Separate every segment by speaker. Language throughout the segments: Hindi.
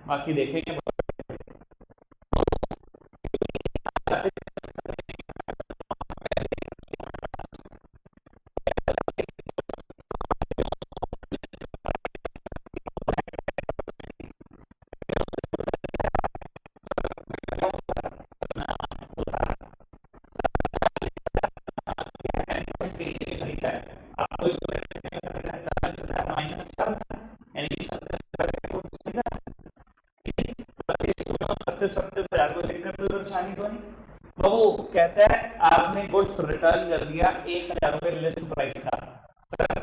Speaker 1: बाकी देखेंगे। तो वो कहता है आपने गुड्स रिटर्न कर दिया 1,000 रुपए लिस्ट प्राइस था सर,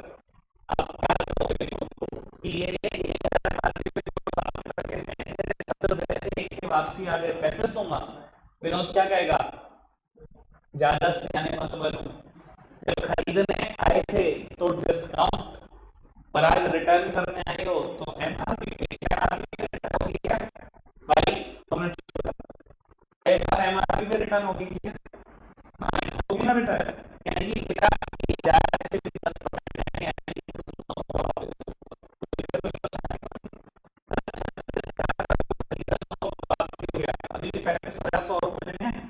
Speaker 1: वापसी आ गए 35 दूंगा। विनोद क्या कहेगा, ज्यादा सियाने मत बनो, जब खरीदने आए थे तो डिस्काउंट, पर आज रिटर्न करने आए हो तो एमआरपी पे क्या रिटर्न हो गया भाई, तुमने एक बार एमआरपी पे रिटर्न हो गई है ना रिटर्न, यानी कि बेटा ऐसे भी 10% है, अभी 35,100 रुपए लेने हैं,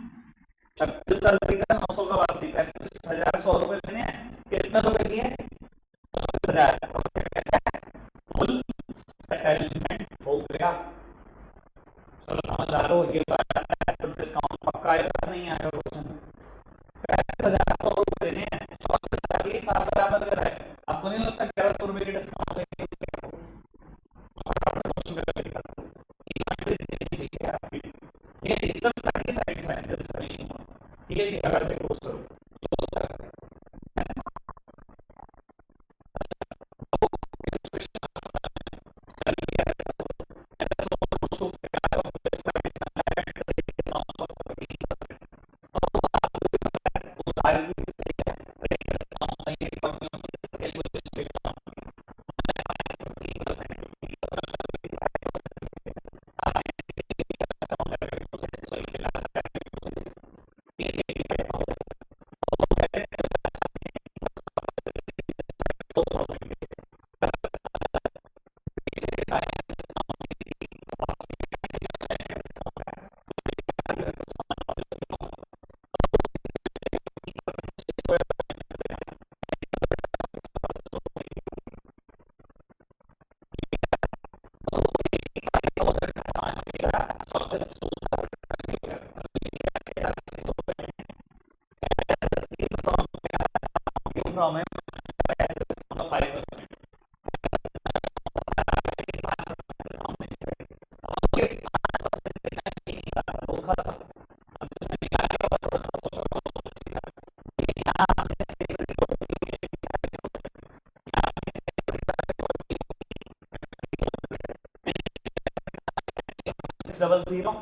Speaker 1: 36 का 900 का वापसी, 35,100 रुपए लेने हैं, कितने रुपए दिए, 10,000, फुल सेटलमेंट हो गया। चलो समझदार हो, ये बात तो डिस्काउंट पक्का आएगा नहीं आएगा क्वेश्चन, 35,100 रुपए देने हैं, 100,000 के साथ बराबर कर रहा है, आपको नहीं लगता 1,100 रुपए की डिस्काउंट ये सब सारी साइड नहीं हुआ, ठीक है, अगर देखो करो फ्रॉम है 5%, डबल जीरो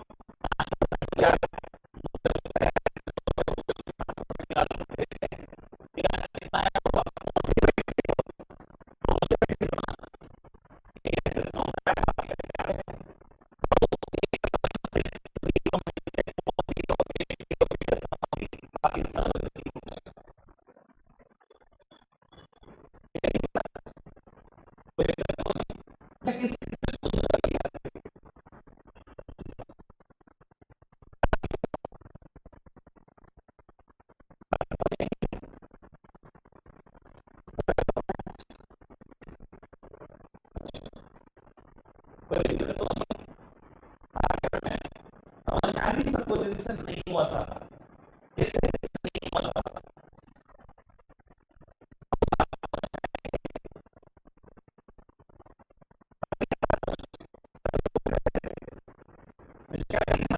Speaker 1: समझ में आ गई सबको, जिनसे नहीं हुआ था इससे नहीं हुआ था, क्या करना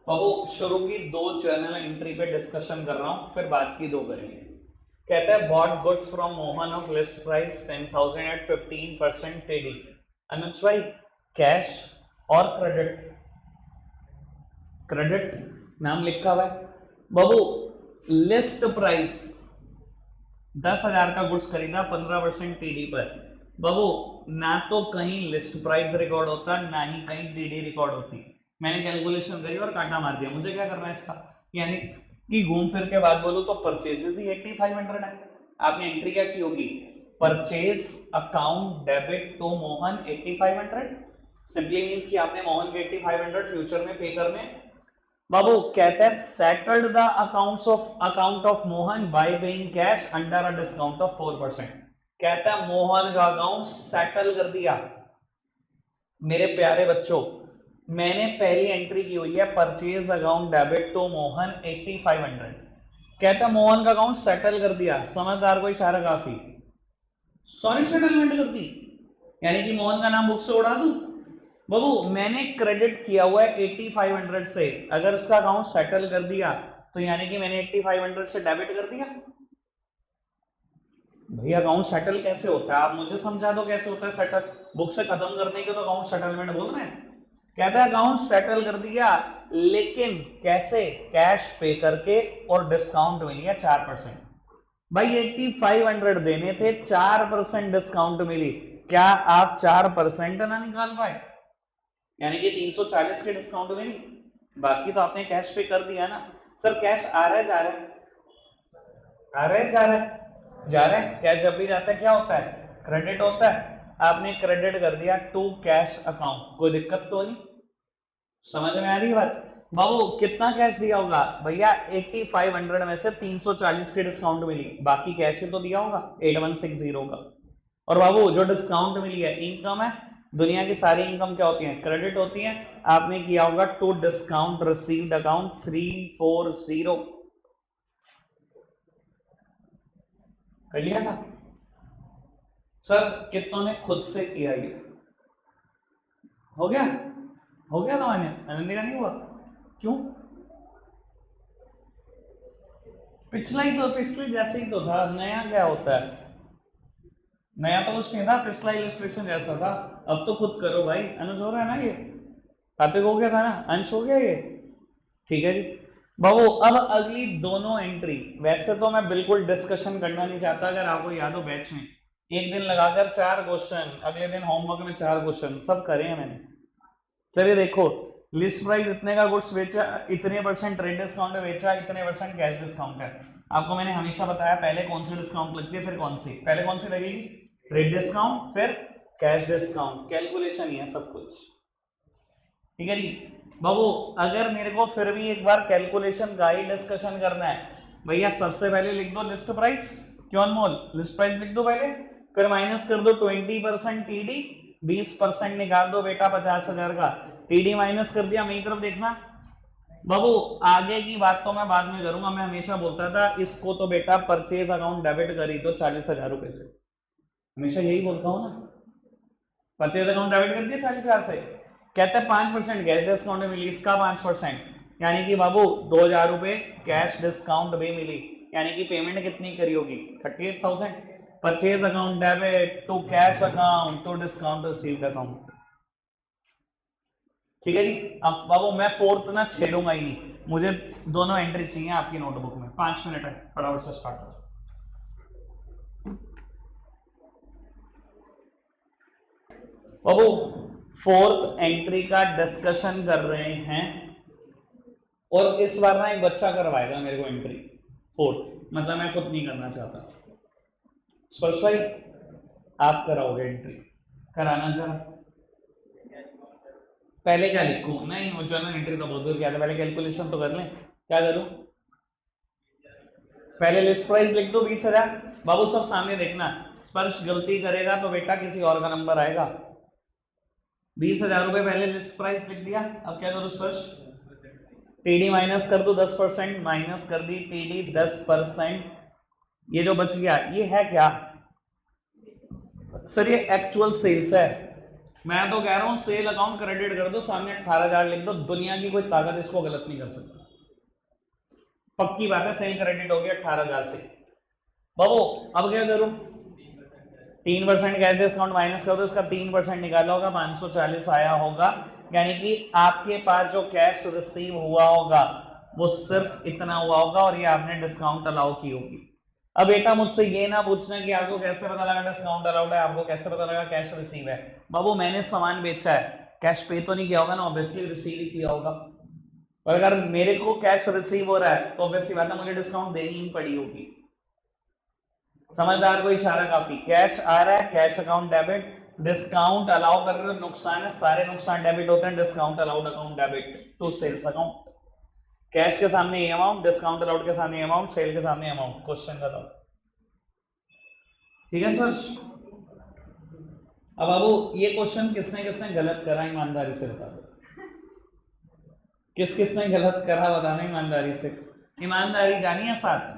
Speaker 1: बाबू, शुरू की 2 चैनल एंट्री पे डिस्कशन कर रहा हूं, फिर बात की 2 करेंगे। कहता है bought goods from Mohan of list price 10,000 at 15% TD. Anuj भाई, कैश और क्रेडिट, क्रेडिट नाम लिखा हुआ है बाबू, लिस्ट प्राइस 10,000 का गुड्स खरीदा 15% टीडी पर, बाबू ना तो कहीं लिस्ट प्राइस रिकॉर्ड होता, ना ही कहीं डीडी रिकॉर्ड होती। मैंने कैलकुलेशन करी और काटा मार दिया, मुझे क्या करना है इसका, यानी कि घूम फिर के बाद बोलूं तो परचेजेस ही 8500 है। आपने एंट्री क्या की होगी, purchase account debit to Mohan 8500, simply means कि आपने मोहन के 8500 फ्यूचर में पे करने। बाबू कहता है settled the account of Mohan bye paying cash under a discount of 4%। कहता है मोहन का अकाउंट सेटल कर दिया। मेरे प्यारे बच्चों, मैंने पहली एंट्री की हुई है purchase account debit to Mohan 8500। कहता मोहन का अकाउंट सेटल कर दिया, समझदार को इशारा काफी, सॉरी सेटलमेंट कर दी, यानी कि मोहन का नाम बुक से उड़ा दूं। बाबू मैंने क्रेडिट किया हुआ है 8500 से, अगर उसका अकाउंट सेटल कर दिया तो यानी कि मैंने 8500 से डेबिट कर दिया। भैया अकाउंट सेटल कैसे होता है, आप मुझे समझा दो कैसे होता है सेटल। बुक से खत्म करने के तो अकाउंट सेटलमेंट बोल रहे हैं। कहता है अकाउंट सेटल कर दिया, लेकिन कैसे, कैश पे करके और डिस्काउंट मिल गया 4%। भाई 8500 देने थे, 4% डिस्काउंट मिली, क्या आप 4% ना निकाल पाए, यानी कि 340 के डिस्काउंट मिली, बाकी तो आपने कैश पे कर दिया ना। सर कैश आ रहा है जा रहा है, आ रहा है जा रहा है, जा रहा है। कैश जब भी जाता है क्या होता है, क्रेडिट होता है। आपने क्रेडिट कर दिया टू कैश अकाउंट, कोई दिक्कत तो नहीं, समझ में आ रही है बात। बाबू कितना कैश दिया होगा भैया, 8500 में से 340 की डिस्काउंट मिली, बाकी कैश ही तो दिया होगा 8160 का। और बाबू जो डिस्काउंट मिली है इनकम है, दुनिया की सारी इनकम क्या होती है, क्रेडिट होती है। आपने किया होगा टू डिस्काउंट रिसीव्ड अकाउंट 340, कर लिया था। सर कितनों ने खुद से किया, ये हो गया, हो गया था मैंने, आनंदी का नहीं हुआ, क्यों, पिछला ही तो, पिछले जैसे ही तो था, नया क्या होता है, नया तो कुछ नहीं था, पिछला इलस्ट्रेशन जैसा था। अब तो खुद करो भाई, अनुज हो रहा है ना ये, कार्तिक हो गया था ना, अंश हो गया ये, ठीक है जी। बाबू अब अगली दोनों एंट्री, वैसे तो मैं बिल्कुल डिस्कशन करना नहीं चाहता, अगर आपको याद हो बैच में एक दिन लगाकर 4 क्वेश्चन, अगले दिन होमवर्क में 4 क्वेश्चन, सब करे हैं मैंने। चलिए देखो, लिस्ट प्राइस इतने का गुड्स बेचा, इतने परसेंट ट्रेड डिस्काउंट में बेचा, इतने परसेंट कैश डिस्काउंट है। आपको मैंने हमेशा बताया पहले कौन सी डिस्काउंट लगती है, फिर कौन सी, पहले कौन सी लगेगी, ट्रेड डिस्काउंट, फिर कैश डिस्काउंट, कैलकुलेशन ही है सब कुछ, ठीक है जी। बाबू अगर मेरे को फिर भी एक बार कैलकुलेशन का ही डिस्कशन करना है, भैया सबसे पहले लिख दो लिस्ट प्राइस, क्यों अनमोल, लिस्ट प्राइस लिख दो पहले, फिर माइनस कर दो 20% टीडी, 20% निकाल दो बेटा 50,000 का, टीडी माइनस कर दिया, मेरी तरफ देखना। बाबू आगे की बात तो मैं बाद में करूंगा, मैं हमेशा बोलता था इसको तो बेटा परचेज अकाउंट डेबिट करी तो 40,000 रुपए से, हमेशा यही बोलता हूँ ना, परचेज अकाउंट डेबिट कर दिया 40,000 से। कहता है 5% कैश डिस्काउंट मिली, इसका 5%, यानी कि बाबू 2,000 रुपए कैश डिस्काउंट भी मिली, यानी कि पेमेंट कितनी करी होगी 38,000। Purchase account debit to cash account to discount received account, ठीक है जी। अब बाबू मैं फोर्थ ना छेड़ूंगा ही नहीं, मुझे दोनों एंट्री चाहिए आपकी नोटबुक में, 5 मिनट है, फटाफट से स्टार्ट करो। बाबू फोर्थ एंट्री का डिस्कशन कर रहे हैं, और इस बार ना एक बच्चा करवाएगा मेरे को एंट्री फोर्थ, मतलब मैं खुद नहीं करना चाहता। स्पर्श भाई आप कराओगे एंट्री, कराना जरा, पहले क्या लिखूं, नहीं वो जनरल एंट्री तो बहुत दूर क्या था, पहले कैलकुलेशन तो कर लें, क्या करूं, पहले लिस्ट प्राइस लिख दो 20,000। बाबू सब सामने देखना, स्पर्श गलती करेगा तो बेटा किसी और का नंबर आएगा। 20,000 रुपए पहले लिस्ट प्राइस लिख दिया, अब क्या करूं स्पर्श, टीडी माइनस कर दो 10%, माइनस कर दी टीडी 10%, ये जो बच गया ये है क्या सर, ये एक्चुअल सेल्स है, मैं तो कह रहा हूं सेल अकाउंट क्रेडिट कर दो, सामने 18,000 लिख दो, दुनिया की कोई ताकत इसको गलत नहीं कर सकती, पक्की बात है, सेल क्रेडिट हो गया 18,000 से। बाबू अब क्या करूं, 3% कैश डिस्काउंट माइनस कर दो, इसका 3% निकाला होगा, 540 आया होगा, यानी कि आपके पास जो कैश रिसीव हुआ होगा वो सिर्फ इतना हुआ होगा, और ये आपने डिस्काउंट अलाउ की होगी। अब बेटा मुझसे ये ना पूछना कि आपको कैसे पता लगा डिस्काउंट अलाउड है, आपको कैसे पता लगा कैश रिसीव है। बाबू मैंने सामान बेचा है, कैश पे तो नहीं किया होगा ना, ऑब्वियसली रिसीव ही किया होगा। और अगर मेरे को कैश रिसीव हो रहा है तो ऑब्वियसली बात है मुझे डिस्काउंट देनी ही पड़ी होगी। समझदार को इशारा काफी। कैश आ रहा है, cash account debit, discount allow कर रहे हो, नुकसान है, सारे नुकसान डेबिट होते हैं, discount allowed account debit to sales account. Cash के सामने ये अमाउंट, डिस्काउंट अलाउड के सामने अमाउंट, सेल के सामने अमाउंट। क्वेश्चन खत्म। ठीक है सर। अब बाबू ये क्वेश्चन किसने किसने गलत करा, ईमानदारी से बता दो। किस किसने गलत करा बताना ईमानदारी से। ईमानदारी जानी है साथ।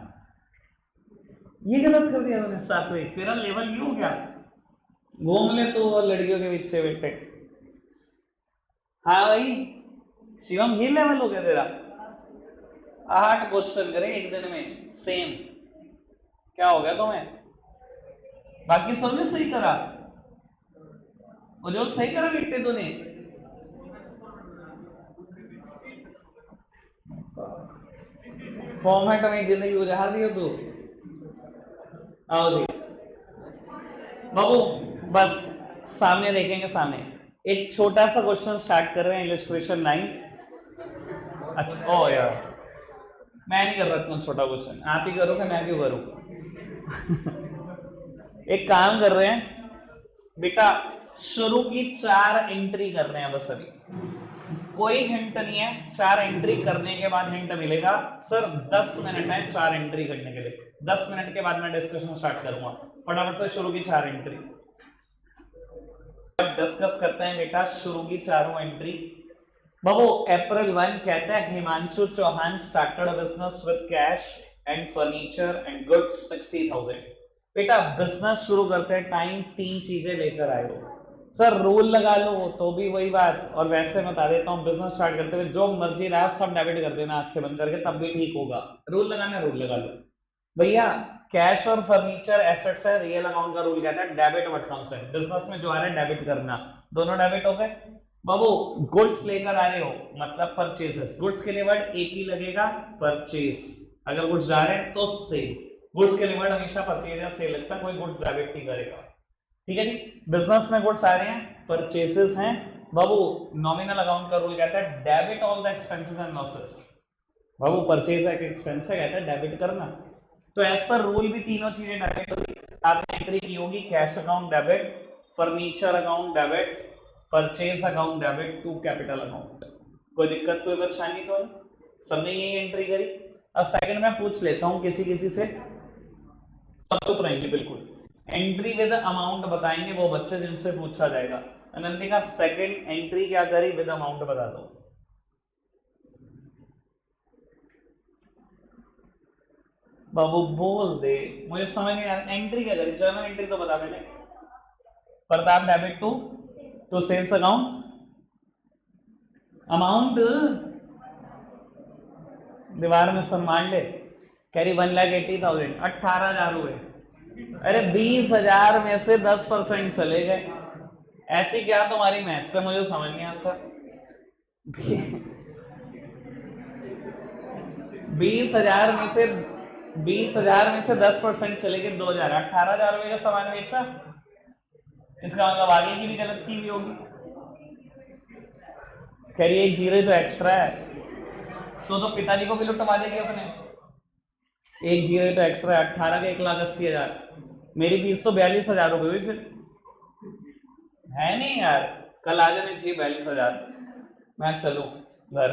Speaker 1: ये गलत कर दिया तूने सातवें, तेरा लेवल ये हो गया, घूम ले तू और लड़कियों के पीछे बेटे। हाँ भाई शिवम ये लेवल हो गया तेरा। 8 क्वेश्चन करे एक दिन में सेम, क्या हो गया तुम्हें? बाकी सबने सही करा, और जो सही करा बेटे तूने। फॉर्मेट में जिंदगी गुजार रही हो तू। आओ जी बाबू, बस सामने देखेंगे। सामने एक छोटा सा क्वेश्चन स्टार्ट कर रहे हैं, इलस्ट्रेशन 9। अच्छा ओ यार मैं नहीं कर रहा इतना छोटा क्वेश्चन, आप ही करोगे, मैं क्यों करूं? एक काम कर रहे हैं बेटा, शुरू की 4 एंट्री कर रहे हैं बस। अभी कोई हिंट नहीं है, 4 एंट्री करने के बाद हिंट मिलेगा। सर 10 मिनट है 4 एंट्री करने के लिए, 10 मिनट के बाद मैं डिस्कशन स्टार्ट करूंगा। फटाफट से शुरू की 4 एंट्री डिस्कस करते हैं बेटा। शुरू की 4 एंट्री बाबू। अप्रैल 1 कहता है Himanshu Chauhan started business with cash and furniture and goods 60,000। बेटा बिजनेस शुरू करते टाइम 3 चीजें लेकर आए हो। सर रूल लगा लो तो भी वही बात, और वैसे बता देता हूँ बिजनेस स्टार्ट करते हुए जो मर्जी रहा सब डेबिट कर देना आंखें बंद करके, तब भी ठीक होगा। रूल लगाना, रूल लगा लो भैया। कैश और फर्नीचर एसेट्स है, रियल अकाउंट का रूल कहता है debit what comes in. Business में जो आ रहा है डेबिट करना, दोनों डेबिट हो गए बाबू। गुड्स लेकर आ रहे हो मतलब परचेजेस, गुड्स के लिए वर्ड एक ही लगेगा परचेज। अगर गुड्स जा रहे हैं तो सेल, गुड्स के लिए वर्ड हमेशा परचेज या सेल लगता है, कोई गुड्स डेबिट नहीं करेगा। ठीक है जी। बिजनेस में गुड्स आ रहे हैं, परचेजेस हैं बाबू। नॉमिनल अकाउंट का रूल कहता है debit all the expenses and losses. Babu purchase है कि एक्सपेंस है, कहता है डेबिट करना। तो एज पर रूल भी तीनों चीजें डेबिट होगी। आपने एंट्री की होगी cash account debit, furniture account debit, purchase account debit to capital account. कोई दिक्कत कोई परेशानी तो नहीं, सबने यही एंट्री करी। अब सेकंड में पूछ लेता हूं किसी किसी से, सब चुप रहेंगे बिल्कुल। एंट्री विद अमाउंट बताएंगे वो बच्चे जिनसे पूछा जाएगा। अनंतिका सेकंड एंट्री क्या करी, विद अमाउंट बता दो। बाबू बोल दे, मुझे समझ नहीं आ रहा एंट्री क्या करी। जर्नल एंट्री तो बता मैंने। Pratap debit to sales account. Amount दीवार में सम्मान ले, कैरी 1,80,000, 18,000 हुए। अरे 20,000 में से 10% चले गए। ऐसी क्या तुम्हारी मैथ से मुझे समझ नहीं आता। 20,000 में से 10% चले गए 2,000, 18,000 रुपए का सामान बेचा। इसका मतलब आगे की भी गलती भी होगी। खैर एक जीरो तो एक्स्ट्रा है, तो पिताजी को भी लुटवा देगी अपने। एक जीरो तो एक्स्ट्रा है, 18 के 1,80,000। मेरी फीस तो 42,000 रुपये हुई। फिर है नहीं यार, कल आ जाने चाहिए 42,000। मैं चलूं घर।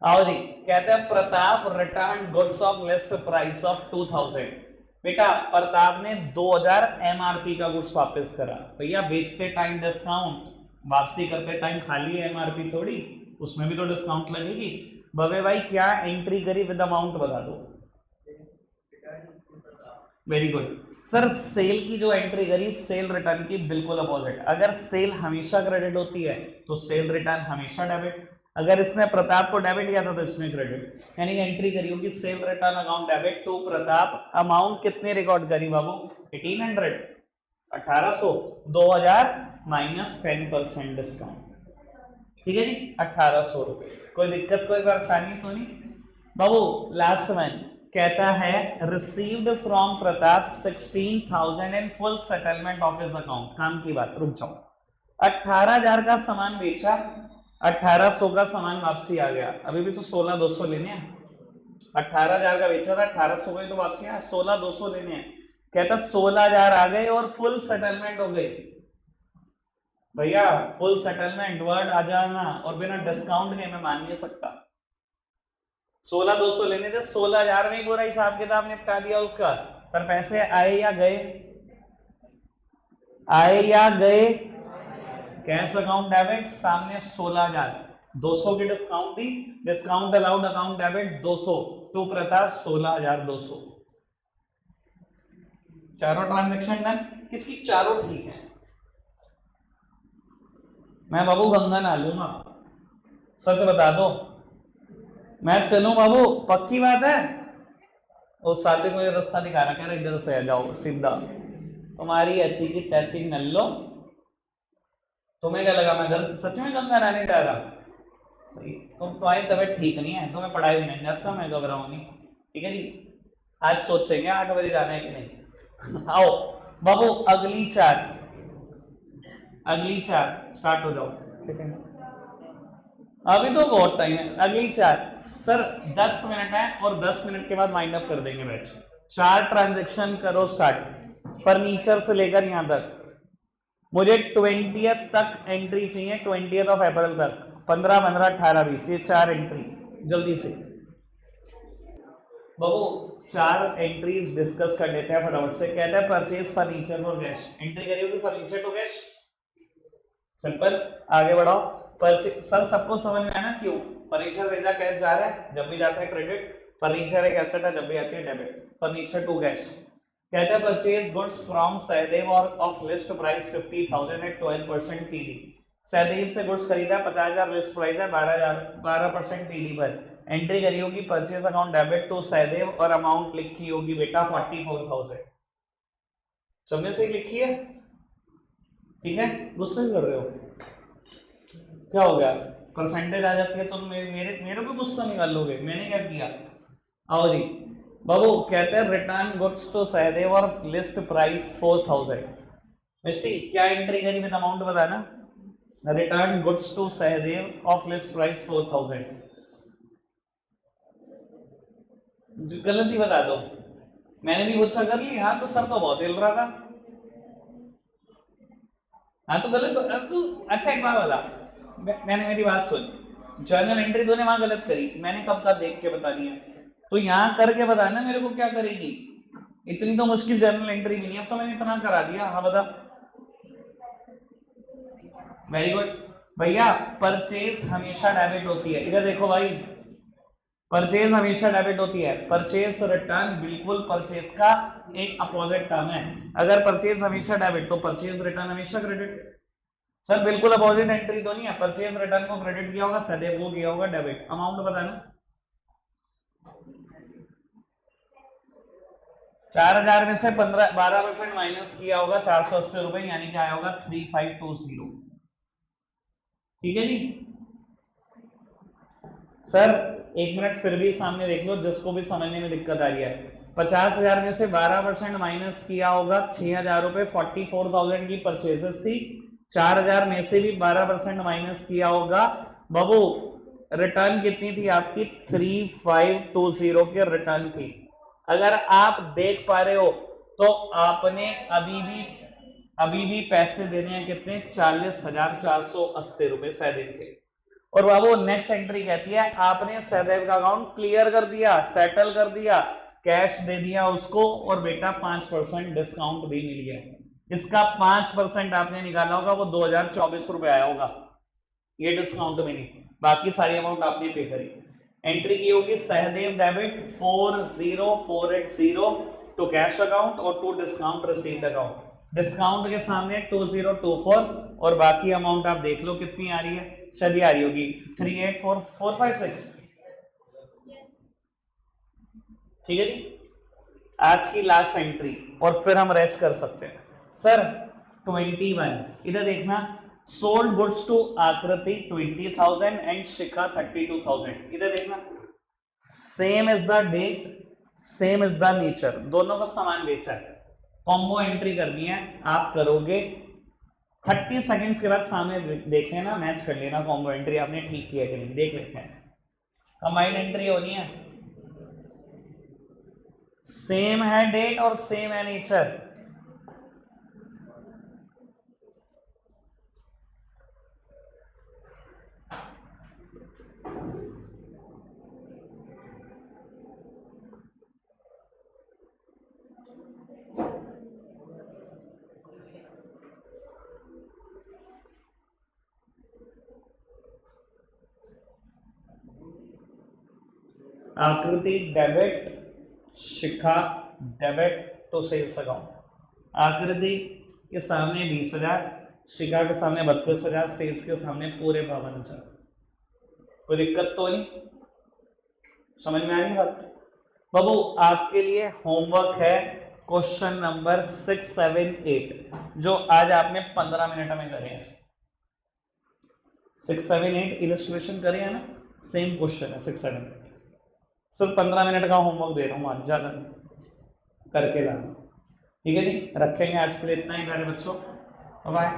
Speaker 1: आओ जी, कहते हैं Pratap return goods of list price of 2,000। बेटा प्रताप ने 2,000 एमआरपी का गुड्स वापस करा। भैया बेचते टाइम डिस्काउंट, वापसी करते टाइम खाली एमआरपी थोड़ी, उसमें भी तो डिस्काउंट लगेगी। भवे भाई क्या एंट्री करी विद अमाउंट बता दो। Very good sir. सेल की जो एंट्री करी सेल रिटर्न की बिल्कुल अपोजिट। अगर सेल हमेशा क्रेडिट होती है तो सेल रिटर्न हमेशा डेबिट। अगर इसने प्रताप को डेबिट किया था तो इसमें क्रेडिट, यानी एंट्री करी होगी sale return account debit to Pratap. Amount कितनी रिकॉर्ड करी बाबू? 1800, 1800, 2,000 माइनस 10% डिस्काउंट। ठीक है जी, 1,800 रुपए। कोई दिक्कत कोई परेशानी तो नहीं बाबू? लास्ट में कहता है received from Pratap 16,000 in full settlement of his account. काम की बात, रुक जाओ। 18,000 का सामान बेचा, 1800 का सामान वापसी आ गया, अभी भी तो 16,200 लेने हैं। 18,000 का बेचा था, 1800 का तो वापसी आया, 16,200 लेने हैं। कहता 16,000 आ गए और फुल सेटलमेंट हो गई। भैया फुल सेटलमेंट वर्ड आ जाना और बिना डिस्काउंट के मैं मान नहीं सकता। 16,200 लेने से 16,000 में ही पूरा हिसाब किताब निपटा दिया उसका। पर पैसे आए या गए? आए या गए? कैश अकाउंट डेबिट सामने 16,000, 200 की डिस्काउंट दी, discount allowed account debit 200 to Pratap 16,200। चारों ट्रांजेक्शन डन। किसकी? चारों ठीक है। मैं बाबू गंगा ना लूंगा, सच बता दो। मैं चलूं बाबू, पक्की बात है। वो साथी को ये रास्ता दिखा रहा, कह रहा इधर से आ जाओ सीधा, तुम्हारी ऐसी की तैसी न लो। तुम्हें क्या लगा मैं घर सच में गंगा नहाने जा रहा? तुम तुम्हारी तबीयत ठीक नहीं है, तुम्हें पढ़ाई भी नहीं जाता, मैं घबराऊं नहीं। ठीक है जी, आज सोचेंगे 8 बजे जाना है कि नहीं। आओ बाबू अगली चार स्टार्ट हो जाओ। ठीक है, अभी तो बहुत टाइम है। अगली चार सर 10 मिनट है और 10 मिनट के बाद वाइंड अप कर देंगे बैच। 4 ट्रांजेक्शन करो स्टार्ट। फर्नीचर से लेकर यहां तक मुझे 20th तक एंट्री चाहिए, 20th ऑफ अप्रैल तक। 15, 15, 18, 20 ये 4 एंट्री जल्दी से। बाबू 4 एंट्रीज डिस्कस कर लेते हैं फटाफट से। कहता है purchase furniture for cash, entry करी होगी फर्नीचर टू कैश। सिंपल, आगे बढ़ाओ। परचेज सर सबको समझ में आना क्यों? फर्नीचर भेजा कैश जा रहा है, जब भी जाता है क्रेडिट। फर्नीचर एक एसेट है, जब भी आती है डेबिट। Furniture to cash. कहता है परचेज गुड्स फ्रॉम सहदेव और of list price 50,000 at 12% PD. सहदेव से गुड्स खरीदा 50,000, लिस्ट प्राइस है 12% पीडी पर। एंट्री करी होगी purchase account debit to Sahdev और अमाउंट लिखी होगी बेटा 44,000। सबने सही लिखी है? ठीक है, गुस्सा कर रहे हो? क्या हो गया? परसेंटेज आ जाती है तो मेरे को गुस्सा निकाल लोगे? मैंने क्या किया? आओ जी बाबू। कहते हैं रिटर्न गुड्स टू सहदेव और लिस्ट प्राइस 4,000। मिस्टी क्या एंट्री करी विद अमाउंट बताना? Return goods to Sahdev of list price 4,000। गलती बता दो। मैंने भी गुस्सा कर ली। हाँ तो सर तो बहुत हिल रहा था। हाँ तो गलत तो अच्छा एक बात बता, मैंने मेरी बात सुन। जर्नल एंट्री तूने वहां गलत करी, मैंने कब का देख के बता दिया। तो यहाँ करके बताना मेरे को क्या करेगी। इतनी तो मुश्किल जर्नल एंट्री भी नहीं, अब तो मैंने इतना करा दिया। हाँ बता। वेरी गुड भैया। परचेज हमेशा डेबिट होती है, इधर देखो भाई। परचेज हमेशा डेबिट होती है। परचेज रिटर्न बिल्कुल परचेज का एक अपोजिट टर्म है। अगर परचेज हमेशा डेबिट तो परचेज रिटर्न हमेशा क्रेडिट। सर बिल्कुल अपोजिट एंट्री तो नहीं है। परचेज रिटर्न को क्रेडिट किया होगा, सहदेव को किया होगा डेबिट। अमाउंट बताना। 4,000 में से 12% माइनस किया होगा 480 रुपए, यानी कि आया होगा 3520। ठीक है जी सर। 1 मिनट फिर भी सामने देख लो, जिसको भी समझने में दिक्कत आ रही है। 50,000 में से 12% माइनस किया होगा 6,000 रुपए। 44,000 की परचेजेस थी। 4,000 में से भी 12% माइनस किया होगा बाबू। रिटर्न कितनी थी आपकी? 3520 की रिटर्न थी। अगर आप देख पा रहे हो तो आपने अभी भी पैसे देने हैं कितने? 40,480 रुपए सहदेव के। और बाबू नेक्स्ट एंट्री कहती है आपने सहदेव का अकाउंट क्लियर कर दिया, सेटल कर दिया, कैश दे दिया उसको, और बेटा 5% डिस्काउंट भी मिल गया। इसका 5% आपने निकाला होगा, वो 2,024 रुपए आया होगा। ये डिस्काउंट में नहीं, बाकी सारी अमाउंट आपने पे करी। एंट्री की होगी Sahdev debit 40,480 to cash account और to discount received account. Discount के सामने 2024 और बाकी अमाउंट आप देख लो कितनी आ रही है। चलिए आ रही होगी 384456। ठीक है जी, आज की लास्ट एंट्री और फिर हम रेस्ट कर सकते हैं। सर 21 इधर देखना। सोल्ड गुड्स टू आकृति 20,000 एंड शिखा 32,000। इधर देखना, same is the date, same is the nature, दोनों का समान नेचर। कॉम्बो एंट्री करनी है, आप करोगे 30 सेकंड्स के बाद सामने देख लेना, मैच कर लेना कॉम्बो एंट्री आपने ठीक किया कि नहीं, देख लेते हैं। कंबाइंड एंट्री होनी है, सेम है डेट और सेम है nature. Aakriti debit, Shikha debit to sales account. Aakriti के सामने 20,000, शिखा के सामने 32,000, सेल्स के सामने पूरे 52,000। कोई दिक्कत तो नहीं, समझ में आ रही बात? बाबू आपके लिए होमवर्क है क्वेश्चन नंबर 6, 7, 8 जो आज आपने 15 मिनट में करे हैं। 6, 7, 8 इलस्ट्रेशन करे हैं ना, सेम क्वेश्चन है 6, 7, 8। सिर्फ 15 मिनट का होमवर्क दे रहा हूँ आज, ज़्यादा करके लाना, ठीक है जी। रखेंगे आज के लिए इतना ही प्यारे बच्चों, बाय।